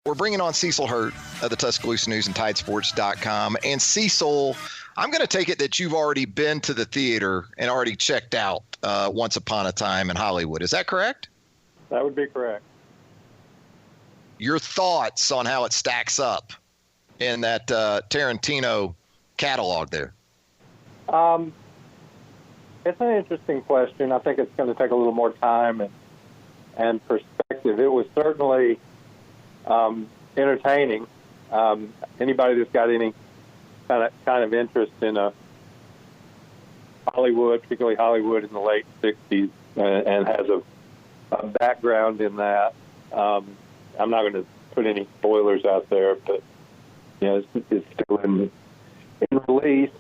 We're bringing on Cecil Hurt of the Tuscaloosa News and Tidesports.com. And Cecil, I'm going to take it that you've already been to the theater and already checked out Once Upon a Time in Hollywood. Is that correct? That would be correct. Your thoughts on how it stacks up in that Tarantino catalog there? It's an interesting question. I think it's going to take a little more time and perspective. It was certainly entertaining. Anybody that's got any kind of interest in Hollywood, particularly Hollywood in the late '60s, and has a background in that. I'm not going to put any spoilers out there, but it's still in release.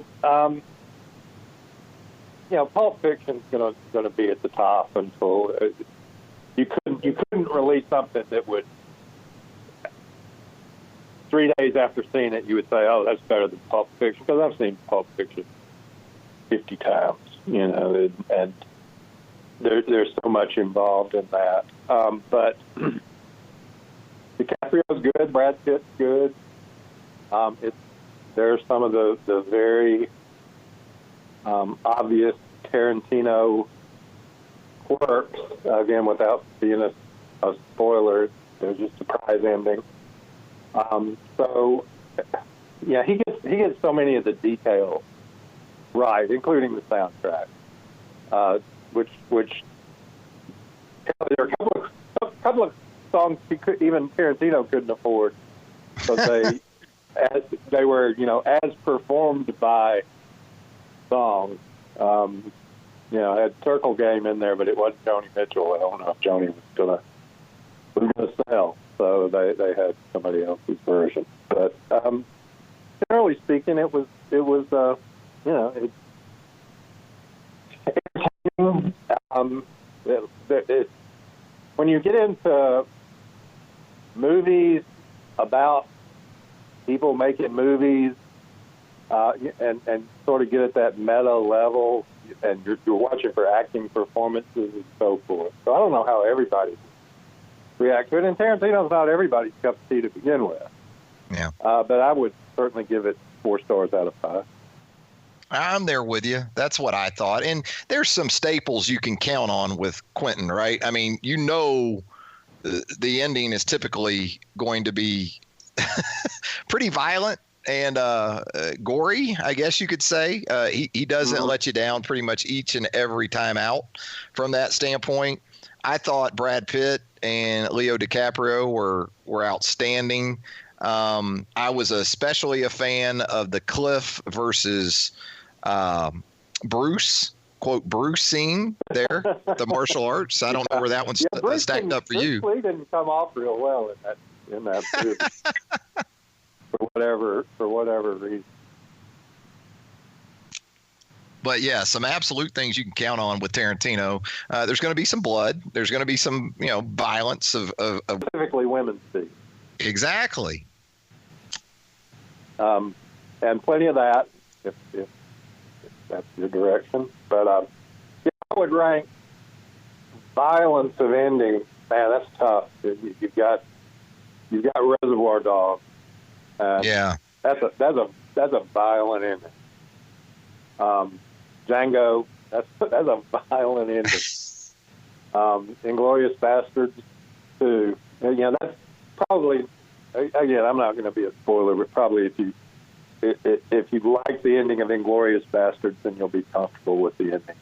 Pulp Fiction's going to be at the top until you couldn't release something that would 3 days after seeing it you would say, oh, that's better than Pulp Fiction, because I've seen Pulp Fiction 50 times, and there's so much involved in that. But DiCaprio's good, Brad Pitt's good. There's some of the very obvious Tarantino quirks, again, without being a spoiler. There's a surprise ending. He gets so many of the details right, including the soundtrack, which there are a couple of songs even Tarantino couldn't afford, but they were as performed by songs. I had Circle Game in there, but it wasn't Joni Mitchell. I don't know if Joni was gonna sell, so they had somebody else's version. But generally speaking, it was when you get into movies about people making movies and sort of get at that meta level, and you're watching for acting performances and so forth. So I don't know how everybody react to it, and Tarantino's not everybody's cup of tea to begin with. Yeah. But I would certainly give it 4 stars out of 5. I'm there with you. That's what I thought. And there's some staples you can count on with Quentin, right? I mean, the ending is typically going to be pretty violent and gory, I guess you could say. He doesn't let you down pretty much each and every time out from that standpoint. I thought Brad Pitt and Leo DiCaprio were outstanding. I was especially a fan of the Cliff versus Bruce, quote, Bruce scene there, the martial arts. I don't know where that one's stacked up for you. Bruce Lee didn't come off real well in that movie. for whatever reason. But yeah, some absolute things you can count on with Tarantino. There's going to be some blood. There's going to be some, violence of specifically women's scenes. Exactly. And plenty of that, if that's your direction. But I would rank violence of ending. Man, that's tough. You've got Reservoir Dogs. Yeah, that's a violent ending. Django, that's a violent ending. Inglourious Bastards, too. That's probably, again, I'm not going to be a spoiler, but probably if you like the ending of Inglourious Bastards, then you'll be comfortable with the ending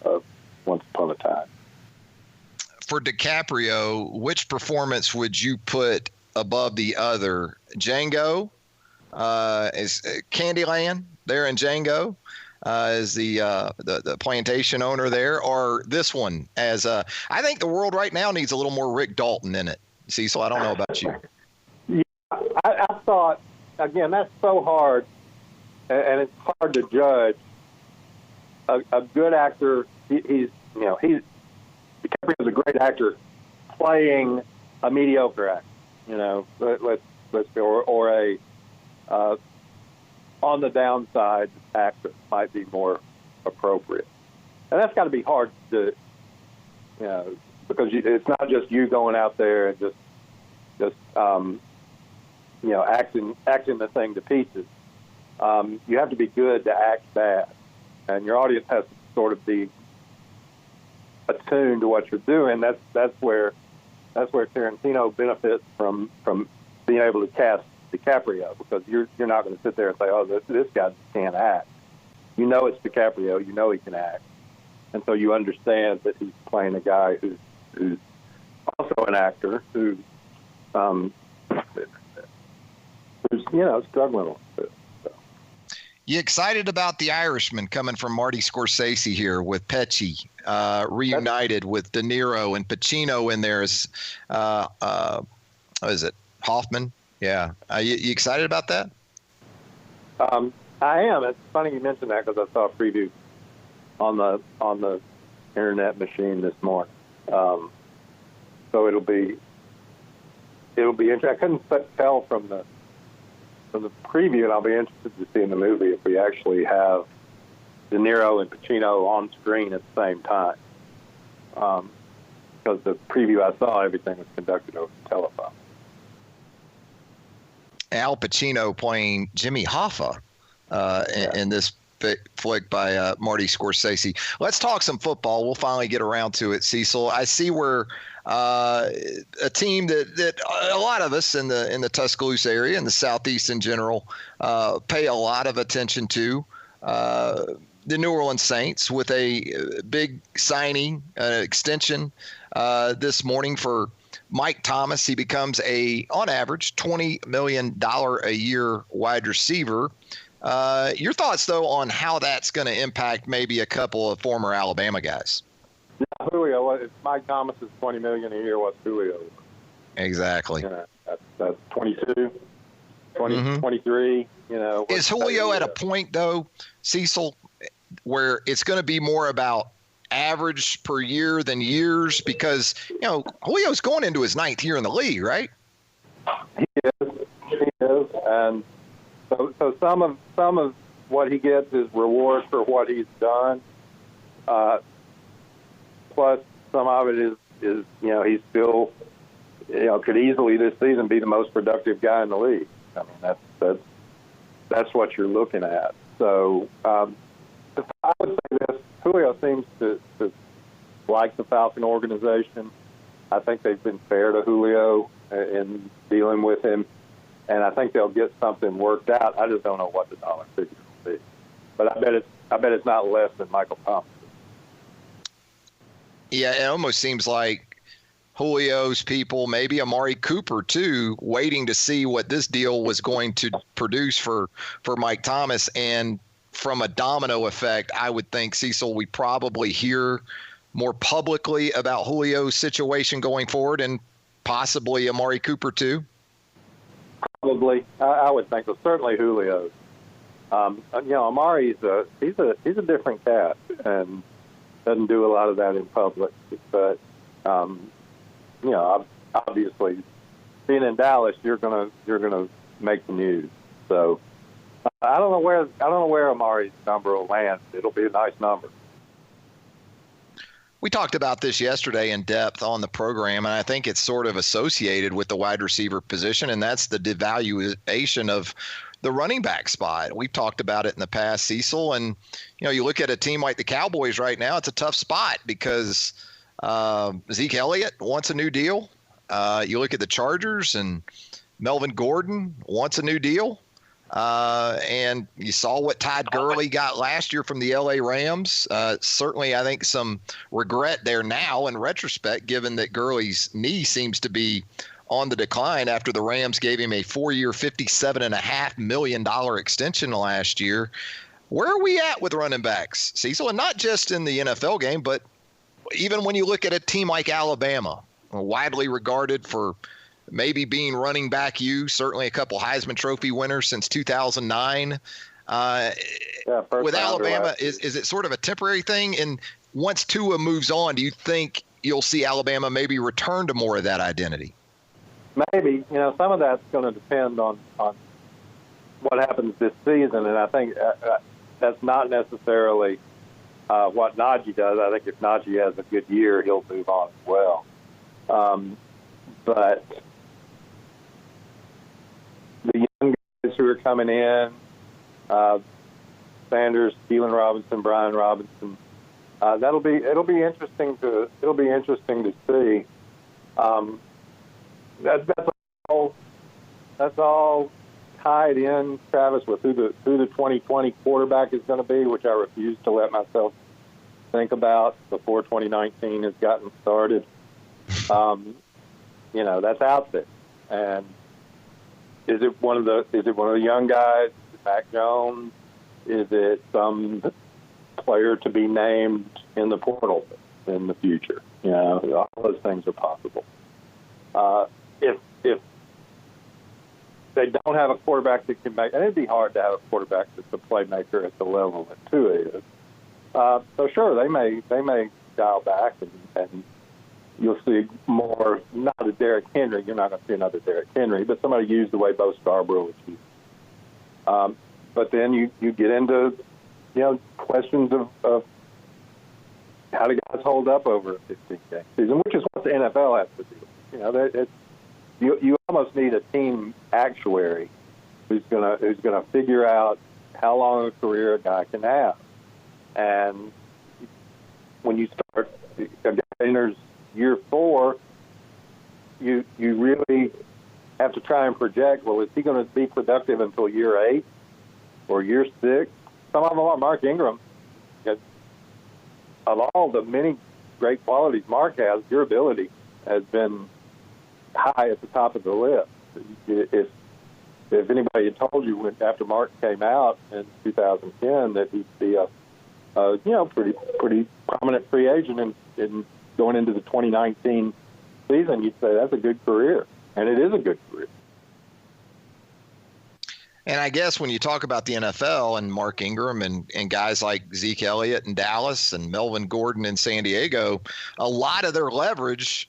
of Once Upon a Time. For DiCaprio, which performance would you put above the other? Django is Candyland there in Django. Is the plantation owner there, or this one as I think the world right now needs a little more Rick Dalton in it. Cecil, I don't know about you. Yeah, I thought, again, that's so hard, and it's hard to judge. A good actor, DiCaprio's a great actor playing a mediocre actor. Let's go, or a on the downside actor might be more appropriate. And that's got to be hard to, because it's not just you going out there and just acting the thing to pieces. You have to be good to act bad, and your audience has to sort of be attuned to what you're doing. That's where Tarantino benefits from being able to cast DiCaprio, because you're not going to sit there and say, "Oh, this guy can't act." You know it's DiCaprio. You know he can act, and so you understand that he's playing a guy who's also an actor who's struggling a little bit. So. You excited about The Irishman coming from Marty Scorsese here with Pesci reunited with De Niro and Pacino in there as what is it, Hoffman? Yeah. You excited about that? I am. It's funny you mentioned that, because I saw a preview on the internet machine this morning. So it'll be interesting. I couldn't tell from the preview, and I'll be interested to see in the movie if we actually have De Niro and Pacino on screen at the same time. Because the preview I saw, everything was conducted over the telephone. Al Pacino playing Jimmy Hoffa in this flick by Marty Scorsese. Let's talk some football. We'll finally get around to it, Cecil. I see where a team that a lot of us in the Tuscaloosa area and the Southeast in general pay a lot of attention to. The New Orleans Saints with a big signing, extension this morning for Mike Thomas. He becomes on average, $20 million a year wide receiver. Your thoughts, though, on how that's going to impact maybe a couple of former Alabama guys? Yeah, Julio, if Mike Thomas is $20 million a year, what's Julio? Exactly. That's 22, 23. Is Julio at a point, though, Cecil, where it's going to be more about average per year than years? Because, Julio's going into his 9th year in the league, right? He is. And so some of what he gets is reward for what he's done. Plus, some of it is he's still, could easily this season be the most productive guy in the league. I mean, that's what you're looking at. So I would say this: Julio seems to like the Falcon organization. I think they've been fair to Julio in dealing with him, and I think they'll get something worked out. I just don't know what the dollar figure will be, but I bet it's not less than Michael Thomas. Yeah, it almost seems like Julio's people, maybe Amari Cooper too, waiting to see what this deal was going to produce for Mike Thomas. And from a domino effect, I would think, Cecil, we probably hear more publicly about Julio's situation going forward, and possibly Amari Cooper too. Probably, I would think so. Certainly Julio's. Amari's he's a different cat and doesn't do a lot of that in public. But obviously, being in Dallas, you're gonna make the news. So I don't know where Amari's number will land. It'll be a nice number. We talked about this yesterday in depth on the program, and I think it's sort of associated with the wide receiver position, and that's the devaluation of the running back spot. We've talked about it in the past, Cecil, and you look at a team like the Cowboys right now, it's a tough spot because Zeke Elliott wants a new deal. You look at the Chargers, and Melvin Gordon wants a new deal. And you saw what Todd Gurley got last year from the LA Rams. Certainly, I think some regret there now in retrospect, given that Gurley's knee seems to be on the decline after the Rams gave him a 4-year, $57.5 million extension last year. Where are we at with running backs, Cecil? And not just in the NFL game, but even when you look at a team like Alabama, widely regarded for maybe being running back certainly a couple Heisman Trophy winners since 2009. With Alabama, is it sort of a temporary thing? And once Tua moves on, do you think you'll see Alabama maybe return to more of that identity? Maybe. Some of that's going to depend on what happens this season, and I think that's not necessarily what Najee does. I think if Najee has a good year, he'll move on as well. But who are coming in, Sanders, Keelan Robinson, Brian Robinson. It'll be interesting to see. That's all tied in, Travis, with who the 2020 quarterback is going to be, which I refuse to let myself think about before 2019 has gotten started. That's out there. And is it one of the young guys? Is it Mac Jones? Is it some player to be named in the portal in the future? All those things are possible. If they don't have a quarterback that can make, and it'd be hard to have a quarterback that's a playmaker at the level that Tua is. So sure, they may dial back, and you'll see more. Not a Derrick Henry. You're not going to see another Derrick Henry, but somebody used the way Bo Scarborough was used. But then you get into questions of how do guys hold up over a 15-game season, which is what the NFL has to do. You almost need a team actuary who's gonna figure out how long a career a guy can have. And when you start, a guy enters year 4, you really have to try and project, well, is he going to be productive until year 8 or year 6? Some of them are. Mark Ingram, of all the many great qualities Mark has, durability has been high at the top of the list. If anybody had told you after Mark came out in 2010 that he'd be a pretty prominent free agent in going into the 2019 season, you'd say that's a good career, and it is a good career. And I guess when you talk about the NFL and Mark Ingram and guys like Zeke Elliott in Dallas and Melvin Gordon in San Diego, a lot of their leverage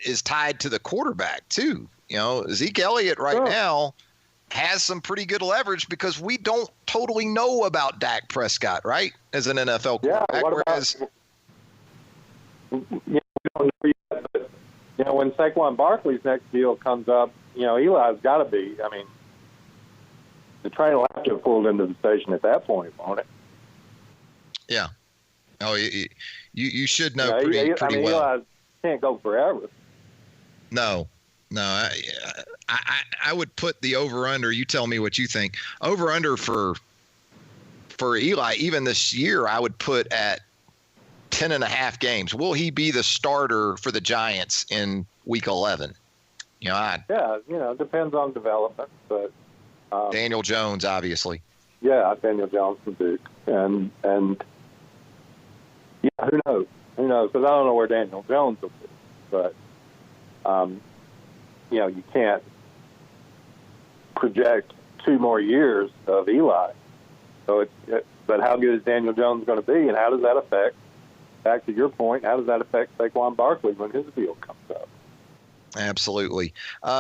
is tied to the quarterback too. Zeke Elliott now has some pretty good leverage because we don't totally know about Dak Prescott, right? As an NFL quarterback. We don't know yet, but when Saquon Barkley's next deal comes up, Eli's got to be. I mean, the train will have to have pulled into the station at that point, won't it? Yeah. Oh, you should know pretty well. Eli can't go forever. No. I would put the over-under. You tell me what you think. Over-under for Eli, even this year, I would put at 10.5 games. Will he be the starter for the Giants in Week 11? Depends on development, but Daniel Jones, obviously. Yeah, Daniel Jones from Duke, and who knows? Who knows? Because I don't know where Daniel Jones will be, but you can't project 2 more years of Eli. So but how good is Daniel Jones going to be, and how does that affect? Back to your point, how does that affect Saquon Barkley when his deal comes up? Absolutely.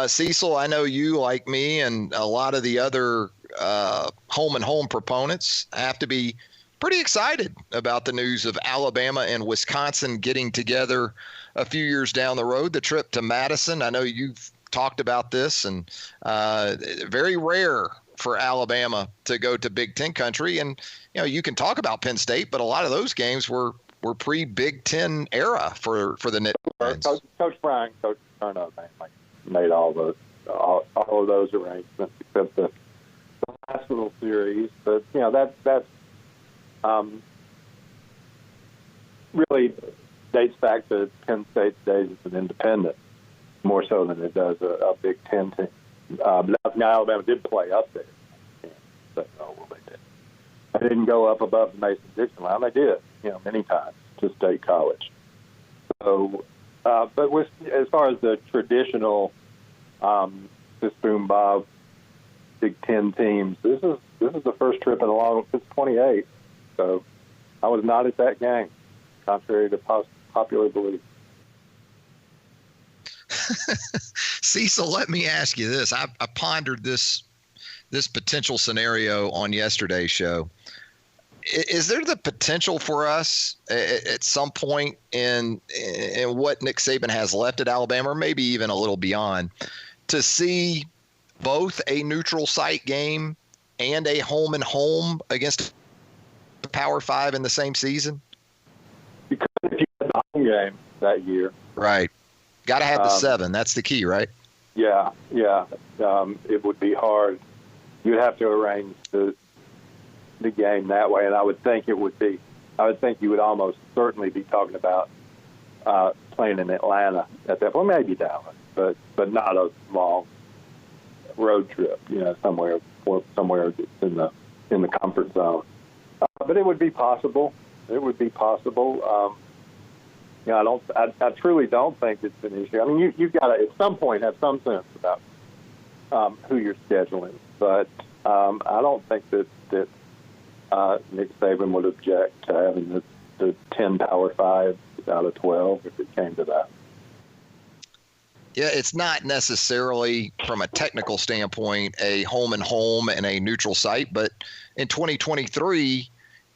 Cecil, I know you, like me, and a lot of the other home and home proponents have to be pretty excited about the news of Alabama and Wisconsin getting together a few years down the road. The trip to Madison, I know you've talked about this, and very rare for Alabama to go to Big Ten country. And, you can talk about Penn State, but a lot of those games were pre-Big Ten era for the Nittany. Coach Brian, Coach Turno made all of those arrangements except the last little series. But that's really dates back to Penn State's days as an independent, more so than it does a Big Ten team. Now Alabama did play up there, but they did. They didn't go up above the Mason-Dixon line. They did, many times to State College. So. But as far as the traditional Sis Boom Bob Big Ten teams, this is the first trip in a long since 28. So I was not at that game, contrary to popular belief. Cecil, let me ask you this. I pondered this potential scenario on yesterday's show. Is there the potential for us at some point in what Nick Saban has left at Alabama, or maybe even a little beyond, to see both a neutral site game and a home and home against the Power Five in the same season? Because if you had the home game that year. Right. Got to have the 7. That's the key, right? Yeah. It would be hard. You'd have to arrange the game that way, and I would think you would almost certainly be talking about playing in Atlanta at that point, maybe Dallas, but not a long road trip, somewhere in the comfort zone. But it would be possible. It would be possible. I truly don't think it's an issue. I mean, you've got to at some point have some sense about who you're scheduling, but I don't think that Nick Saban would object to having the 10 Power Fives out of 12 if it came to that. Yeah, it's not necessarily from a technical standpoint a home and home and a neutral site, but in 2023,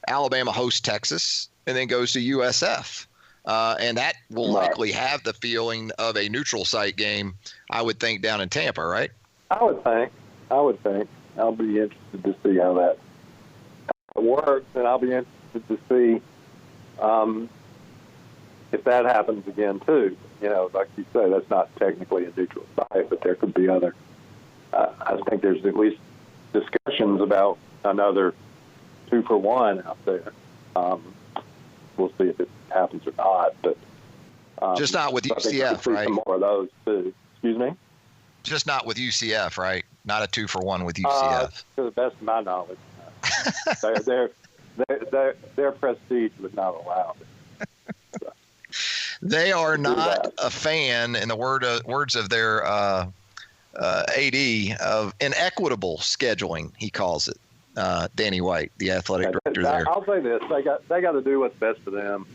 Alabama hosts Texas and then goes to USF. And that will likely have the feeling of a neutral site game, I would think, down in Tampa, right? I would think. I'll be interested to see how that works, and I'll be interested to see if that happens again, too. Like you say, that's not technically a neutral site, but there could be other. I think there's at least discussions about another 2-for-1 out there. We'll see if it happens or not, but just not with UCF, right? Some more of those too. Excuse me. Just not with UCF, right? Not a 2-for-1 with UCF. To the best of my knowledge, their prestige would not allow it. So, they are not a fan, in the words of their AD, of inequitable scheduling. He calls it. Danny White, the athletic director there. I'll say this: they got to do what's best for them.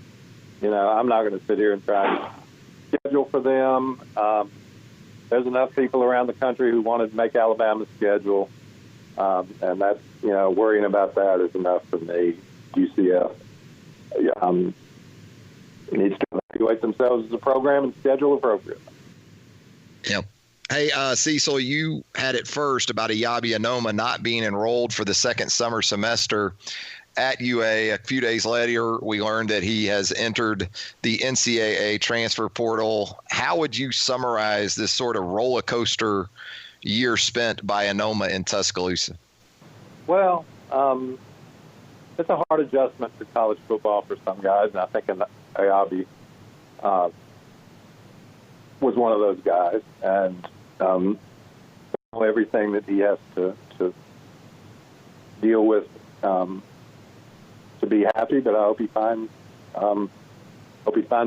I'm not going to sit here and try to schedule for them. There's enough people around the country who wanted to make Alabama's schedule, and that's worrying about that is enough for me. UCF needs to evaluate themselves as a program and schedule appropriately. Yep. Hey, Cecil, you had it first about Eyabi Anoma not being enrolled for the second summer semester at UA. A few days later, we learned that he has entered the NCAA transfer portal. How would you summarize this sort of roller coaster year spent by Anoma in Tuscaloosa? Well, it's a hard adjustment to college football for some guys, and I think Eyabi was one of those guys, and everything that he has to deal with to be happy. But I hope he finds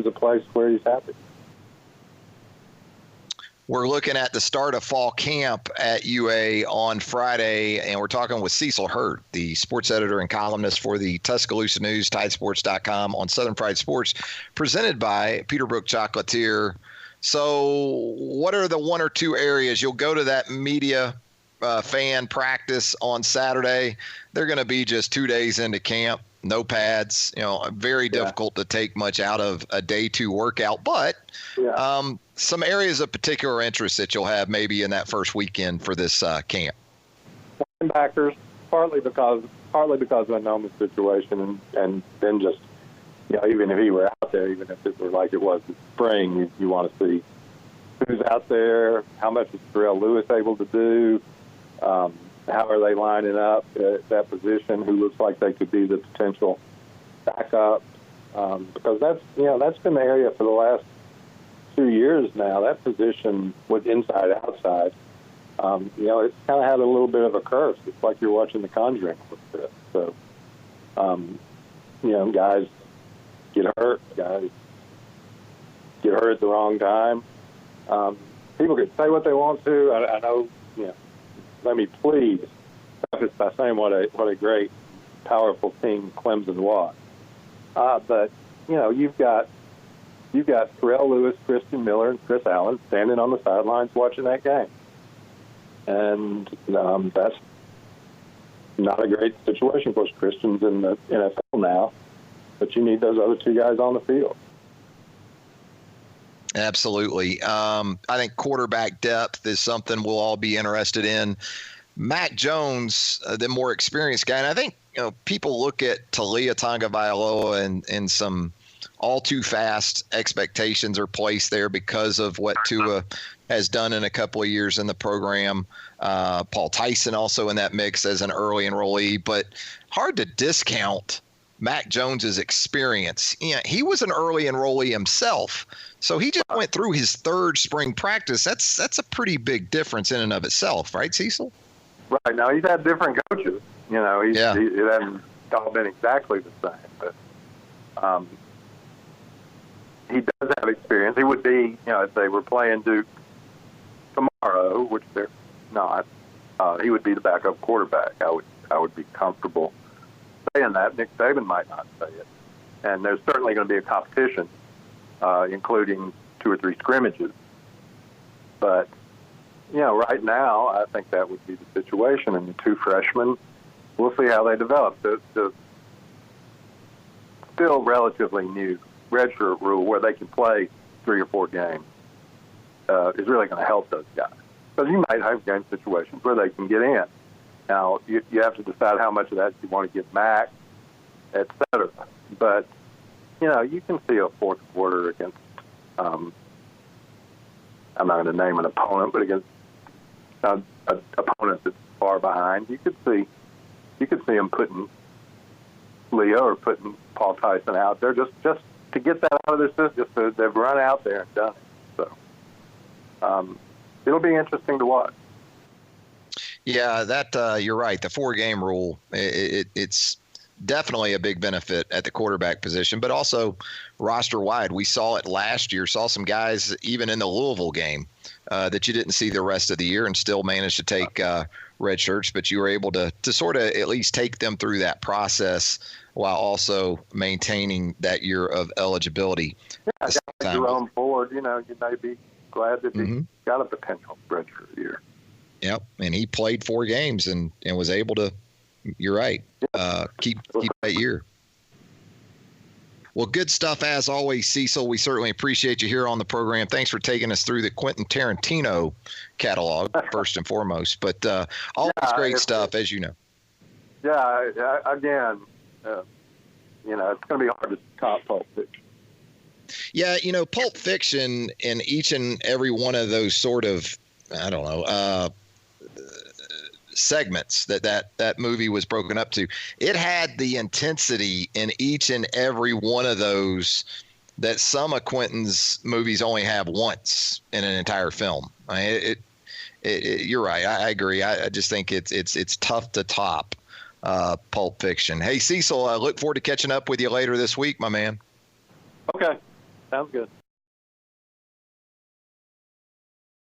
a place where he's happy. We're looking at the start of fall camp at UA on Friday, and we're talking with Cecil Hurt, the sports editor and columnist for the Tuscaloosa News, Tidesports.com on Southern Fried Sports, presented by Peterbrook Chocolatier. So what are the one or two areas? You'll go to that media fan practice on Saturday. They're going to be just 2 days into camp, no pads, very difficult to take much out of a day 2 workout, but some areas of particular interest that you'll have maybe in that first weekend for this camp. Linebackers, partly because of Anoma's situation, and then just, even if he were out there, even if it were like it was this spring, you want to see who's out there, how much is Terrell Lewis able to do, how are they lining up at that position, who looks like they could be the potential backup, because that's been the area for the last 2 years now. That position with inside-outside, it's kind of had a little bit of a curse. It's like you're watching The Conjuring with this. So, guys get hurt at the wrong time. People can say what they want to. I know, let me please preface by saying what a great, powerful team Clemson was. But, you've got Terrell Lewis, Christian Miller, and Chris Allen standing on the sidelines watching that game. And that's not a great situation. Of course, Christian's in the NFL now, but you need those other two guys on the field. Absolutely. I think quarterback depth is something we'll all be interested in. Mac Jones, the more experienced guy, and I think people look at Talia Tagovailoa and some all too fast expectations are placed there because of what Tua has done in a couple of years in the program. Paul Tyson also in that mix as an early enrollee, but hard to discount Mac Jones's experience. He was an early enrollee himself, so he just went through his third spring practice. That's a pretty big difference in and of itself, right, Cecil? Right. Now, he's had different coaches. He hasn't all been exactly the same, but he does have experience. He would be, if they were playing Duke tomorrow, which they're not, he would be the backup quarterback. I would be comfortable saying that. Nick Saban might not say it. And there's certainly going to be a competition, including 2 or 3 scrimmages. But, right now, I think that would be the situation. And the 2 freshmen, we'll see how they develop. The still relatively new redshirt rule where they can play 3 or 4 games is really going to help those guys. Because you might have game situations where they can get in. Now, you have to decide how much of that you want to give Mac, et cetera. But, you can see a fourth quarter against, I'm not going to name an opponent, but against an opponent that's far behind. You could see him putting Leo or putting Paul Tyson out there just to get that out of their system. Just so they've run out there and done it. So it'll be interesting to watch. Yeah, that you're right. The 4-game rule, it's definitely a big benefit at the quarterback position, but also roster-wide. We saw it last year, saw some guys even in the Louisville game that you didn't see the rest of the year and still managed to take red shirts, but you were able to sort of at least take them through that process while also maintaining that year of eligibility. Yeah, Jerome Ford, you may be glad that he got a potential redshirt year. Yep, and he played 4 games and was able to, you're right, keep that year. Well, good stuff as always, Cecil. We certainly appreciate you here on the program. Thanks for taking us through the Quentin Tarantino catalog, first and foremost. But always great stuff, as you know. Yeah, again, it's going to be hard to top Pulp Fiction. Yeah, Pulp Fiction in each and every one of those sort of, segments that movie was broken up to, it had the intensity in each and every one of those that some of Quentin's movies only have once in an entire film. You're right. I agree. I just think it's tough to top Pulp Fiction. Hey, Cecil, I look forward to catching up with you later this week, my man. Okay. Sounds good.